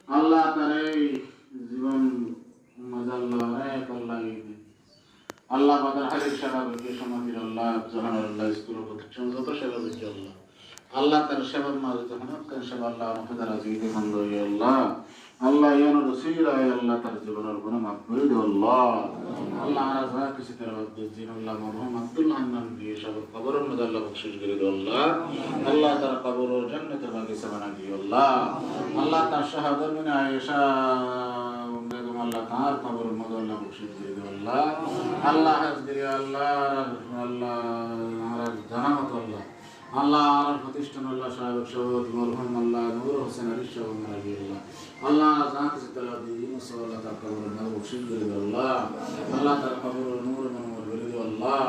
আল্লাহ তার এই জীবন মাজাল্লাহ অনেক আল্লাহ আল্লাহ বাদার হারির সেবা করবে সমাধির আল্লাহ জাহান আল্লাহ স্কুল প্রতিষ্ঠান যত সেবা করছে আল্লাহ আল্লাহ তার সেবার মাঝে যখন আপনার সেবা আল্লাহ আমাকে দ্বারা জীবিত খন্ড আল্লাহ আল্লাহ ইয়ান রসিলা আল্লাহ তার জীবনের গুণা মাফ করে দিও আল্লাহ আল্লাহ আযা কিছু তার দিন আল্লাহ মরহুম আব্দুল হান্নান দিয়ে সব কবরের মধ্যে আল্লাহ বখশিশ করে দিও আল্লাহ আল্লাহ তার কবর জান্নাতের বাগিচা বানা দিও আল্লাহ আল্লাহ তার শাহাদাত মানে আয়েশা বেগম আল্লাহ তার কবরের মধ্যে আল্লাহ বখশিশ করে দিও আল্লাহ আল্লাহ হাজরি আল্লাহ আল্লাহ মহারাজ জানামত আল্লাহ আল্লাহ আর প্রতিষ্ঠান আল্লাহ সাহেব সবত মরহুম আল্লাহ নূর হোসেন আলী সাহেব মারাবি আল্লাহ আল্লাহ জাহান সিতালা দিন সাল্লাল্লাহু তাআলা কবর নূর বখশিশ করে দিও আল্লাহ আল্লাহ তার কবর নূর মনোর করে দিও আল্লাহ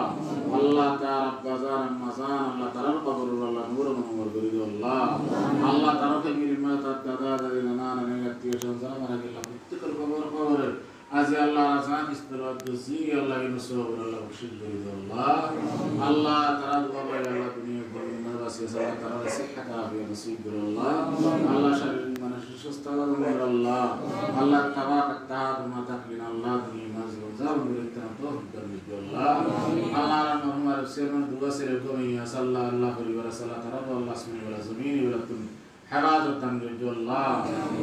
আল্লাহ তার বাজার মাজান আল্লাহ তার কবর আল্লাহ নূর মনোর করে দিও আল্লাহ আল্লাহ তার ফ্যামিলি মাতা দাদা দাদি নানা নানি আত্মীয় স্বজন মারাবি আল্লাহ প্রত্যেকের কবর আজি আল্লাহ জাহান সিতালা দিছি আল্লাহ ইনসুর আল্লাহ বখশিশ করে দিও আল্লাহ আল্লাহ তারা বাবা আল্লাহ দুনিয়া Allah taala sehat afiat nasib Allah Allah sharir mana susta Allah Allah tabarak taala mata bin Allah dunia mazal zal berikan tauhid dan Allah Allah Muhammad rasulullah dua sere ko ya sallallahu Allah beribar salat Allah asmi wala zamini wala tun হেফাজতান করবে আল্লাহ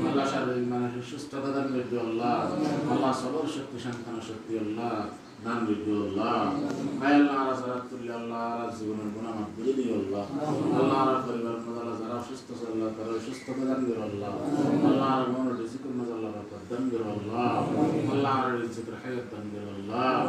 আল্লাহ শারীরিক মানসিক সুস্থতা দান করবে আল্লাহ আল্লাহ সবর শক্তি সন্তান শক্তি আল্লাহ দান করবে আল্লাহ আল্লাহ রাসাতুল্লাহ আল্লাহ জীবনের গুনাহ মাফ করে দিও আল্লাহ আল্লাহ আর পরিবার আল্লাহ যারা অসুস্থ আল্লাহ তারা সুস্থতা দান করো আল্লাহ আল্লাহ আর মনের রিজিক আল্লাহ দান করো আল্লাহ আল্লাহ আর রিজিক হায়াত দান করো আল্লাহ